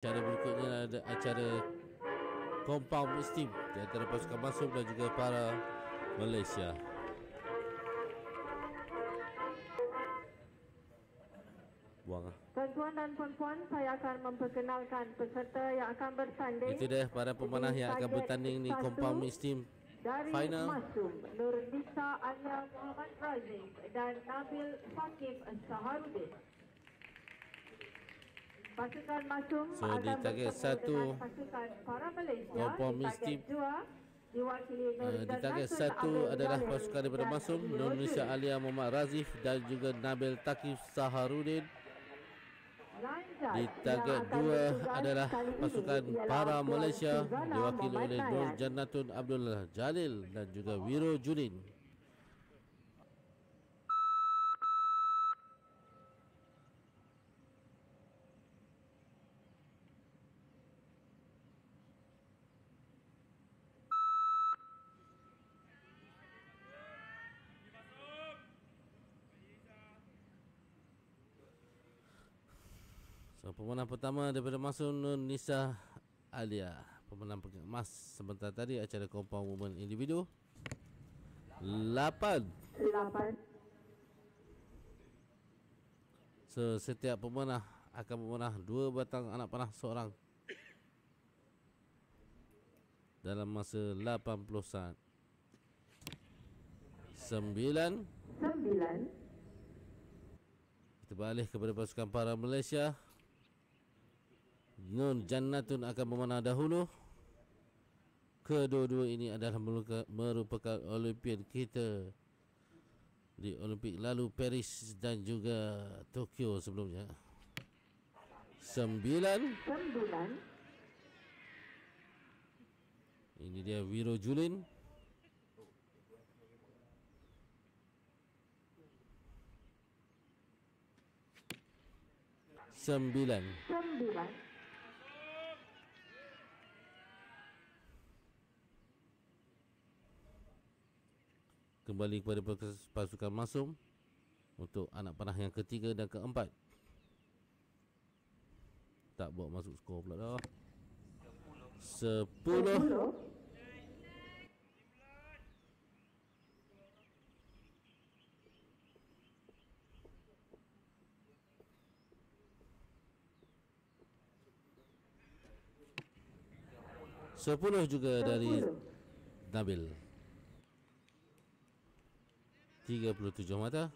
Acara berikutnya ada acara Compound Steam di antara pasukan Masum dan juga para Malaysia. Buang. Tuan-tuan dan puan-puan, saya akan memperkenalkan peserta yang akan bertanding. Itu dia para pemanah yang akan bertanding di Compound Steam dari final. Masum, Nurnisa Anya Muhammad Razif dan Nabil Fakif Saharudin. Pasukan Masum di target 1 pasukan para Malaysia. Compound Steam di target 1 adalah pasukan daripada Masum, Nurnisa Alia Muhammad Razif dan juga Nabil Takif Saharudin. Di target 2 adalah pasukan para Malaysia diwakili oleh Nur Jannatun Abdul Jalil dan juga Wiro Julin. So, pemenang pertama daripada Masum Nurnisa Alia, pemenang peringkat emas. Sebentar tadi acara Compound Women Individu 8. So, setiap pemenang akan memenang 2 batang anak panah seorang dalam masa 80 saat. 9. Kita beralih kepada pasukan para Malaysia. Nur Jannatun akan memanah dahulu. Kedua-dua ini adalah merupakan Olimpian kita di Olimpik lalu, Paris dan juga Tokyo sebelumnya. 9. Ini dia Wiro Julin. 9. Kembali kepada pasukan Masum untuk anak panah yang ketiga dan keempat. Tak bawa masuk skor pula dah. 10. Sepuluh juga dari Nabil. 37 mata.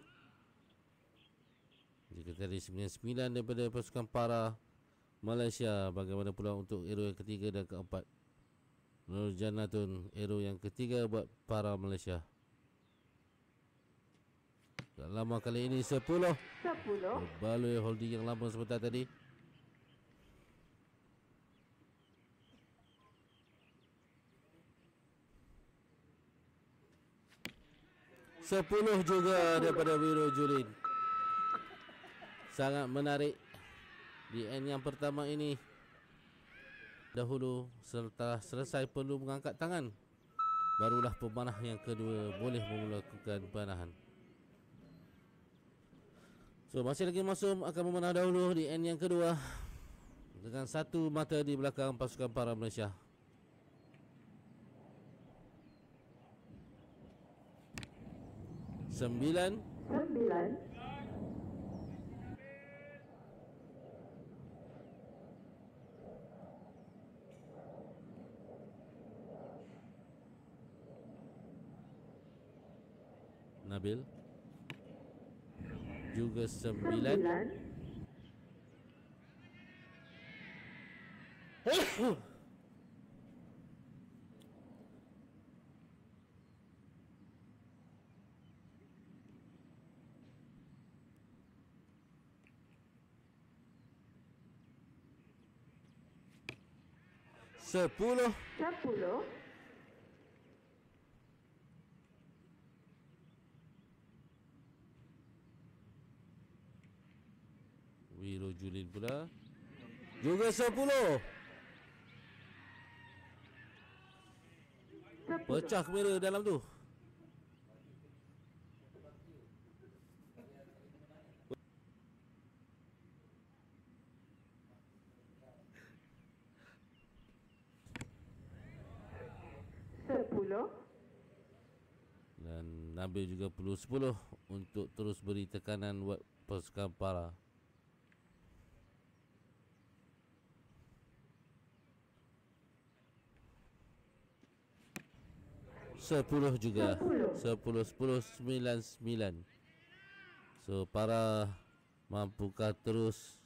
Jika tadi 99 daripada pasukan para Malaysia, bagaimana pula untuk hero yang ketiga dan keempat? Nur Jannatun hero yang ketiga buat para Malaysia. Tak lama kali ini 10. Baloi holding yang lama sebentar tadi. 10 juga daripada Wiro Julin. Sangat menarik di end yang pertama ini. Dahulu setelah selesai perlu mengangkat tangan, barulah pemanah yang kedua boleh melakukan panahan. So, masih lagi Masum akan memanah dahulu di end yang kedua dengan satu mata di belakang pasukan para Malaysia. 9. Nabil juga 9. 10. Wiro Julin pula juga 10. Pecah kamera dalam tu. 10. Dan Nabil juga perlu 10 untuk terus beri tekanan buat pasukan para. 10 juga. 10, 10, 9, 9. So para mampukah terus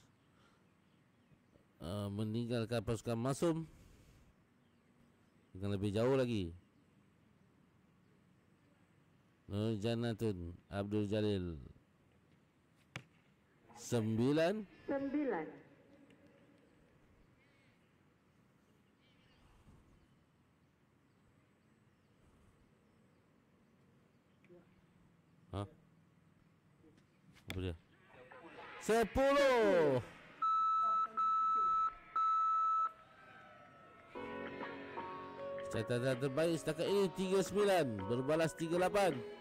meninggalkan pasukan Masum dengan lebih jauh lagi? Nur Janatun Abdul Jalil 9. 9. Ha? Apa dia? 10. Catatan terbaik setakat ini 39 berbalas 38.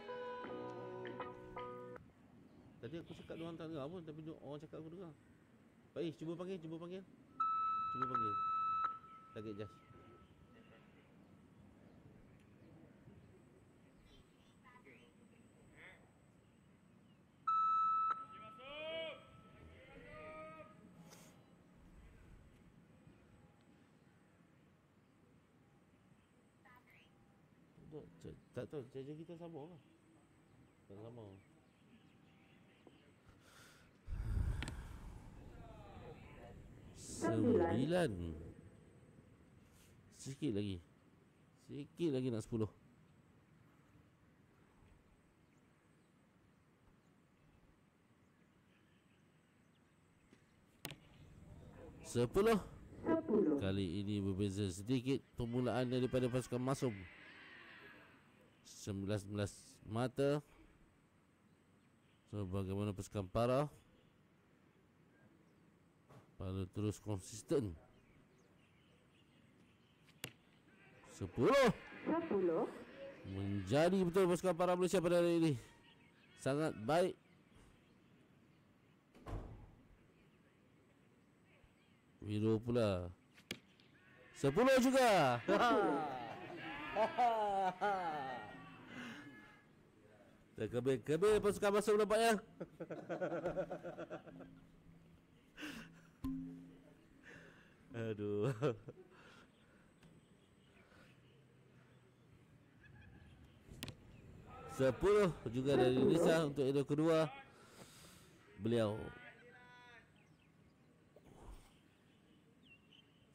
Tadi aku cakap diorang tak dengar pun, tapi orang cakap aku dengar. Baik, cuba panggil. Cuba panggil. Target Josh. Tak tahu, charger kita sama ke? Tak sama. Sembilan. Sikit lagi nak 10. Sepuluh. Kali ini berbeza sedikit permulaan daripada pasukan Masum. 19 mata. So bagaimana pasukan para terus konsisten. 10. Menjadi betul pasukan para Malaysia pada hari ini. Sangat baik. Wiro pula 10 juga. Terkebir-kebir pasukan Masum nampaknya. Aduh. Sepuluh juga dari Nisa untuk edor kedua beliau.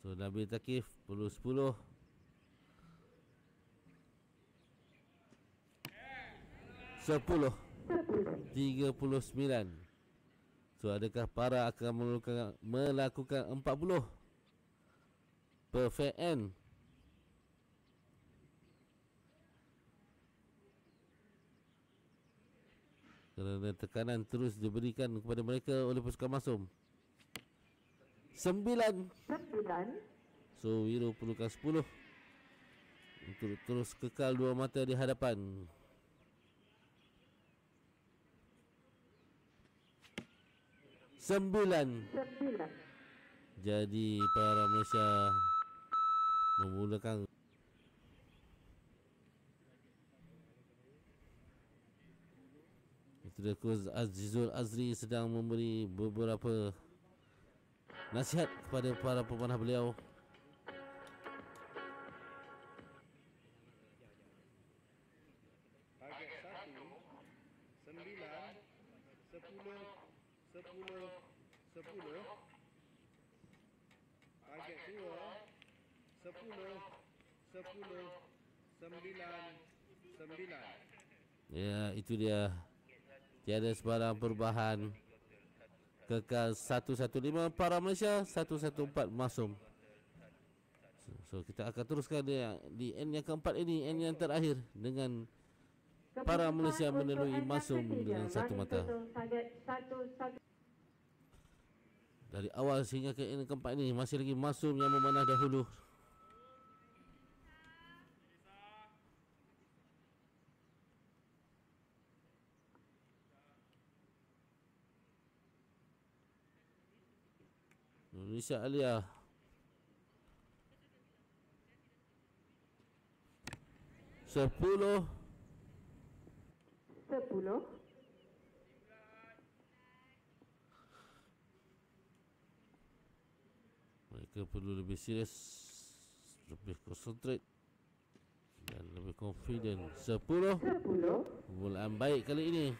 So Nabil Takif perlu 10. 10. 39. So adakah para akan melakukan 40? Perfect end. Kerana tekanan terus diberikan kepada mereka oleh pasukan Masum. 9. So Wiro perlukan 10 untuk terus kekal dua mata di hadapan. 9. Jadi para Malaysia memulakan. Itu dia, Coach Azizul Azri sedang memberi beberapa nasihat kepada para pemanah beliau. Target 1, 9, 10, 10, 10. Target 2, 10, 10, 9, 9. Ya, itu dia. Tiada sebarang perubahan. Kekal 115 para Malaysia, 114 Masum. So kita akan teruskan di end yang keempat ini, end yang terakhir, dengan para Malaysia melalui Masum dengan satu mata. Dari awal sehingga ke end keempat ini masih lagi Masum yang memanah dahulu. Indonesia Alia. 10. 10. Mereka perlu lebih serius, lebih concentrate dan lebih confident. 10. 10. Permulaan baik kali ini.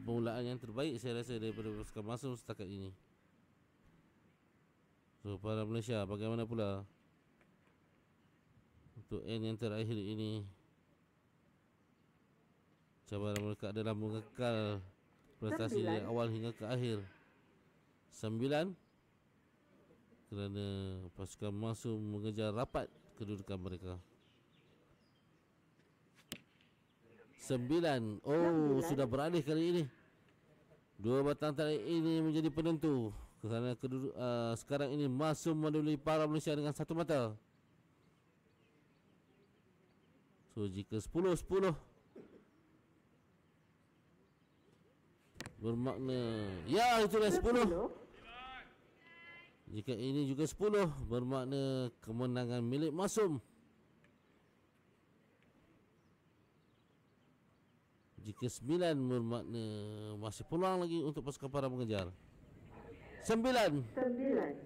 Permulaan yang terbaik saya rasa daripada pasukan Masum setakat ini. So para Malaysia, bagaimana pula untuk end yang terakhir ini? Cabaran mereka adalah mengekal prestasi dari awal hingga ke akhir. 9. Kerana pasukan Masum mengejar rapat kedudukan mereka. 9. Oh, 9. Sudah beralih kali ini. Dua batang tali ini menjadi penentu. Kerana sekarang ini Masum mendahului para Malaysia dengan satu mata. So jika 10-10 bermakna, ya itulah 10. Jika ini juga 10 bermakna kemenangan milik Masum. Jika 9 bermakna masih peluang lagi untuk pasukan para mengejar. 9.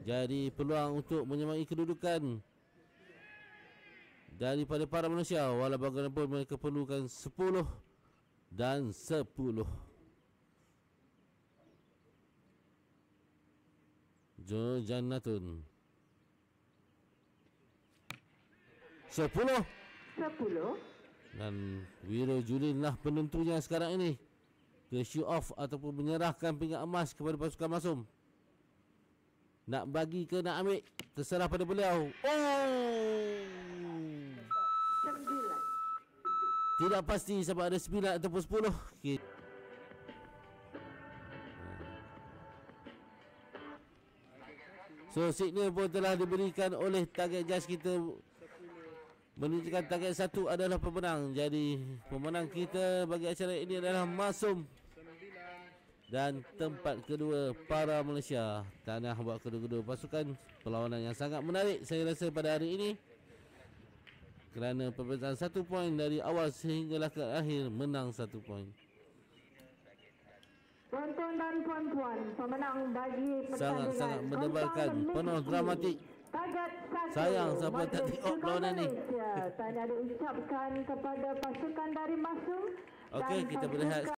Jadi peluang untuk menyamai kedudukan daripada para Malaysia. Walau bagaimanapun mereka perlukan 10 dan 10. Jo Jannatun 10. Dan Wiro Julin lah penentunya sekarang ini. Ke show off ataupun menyerahkan pingat emas kepada pasukan Masum. Nak bagi ke nak ambil, terserah pada beliau. Oh, 9. Tidak pasti sama ada 9 ataupun 10. Okay. So signal pun telah diberikan oleh target judge kita, menunjukkan target 1 adalah pemenang. Jadi pemenang kita bagi acara ini adalah Masum. Dan tempat kedua para Malaysia. Tanah buat kedua-dua pasukan. Perlawanan yang sangat menarik saya rasa pada hari ini. Kerana perbezaan 1 poin dari awal sehinggalah ke akhir, menang 1 poin. Tuan-tuan dan puan-puan, pemenang bagi pertandingan sangat mendebarkan, penuh dramatik. Sayang siapa tak tengok perlawanan ni. Saya diucapkan kepada pasukan dari Masum. Okey, kita berehat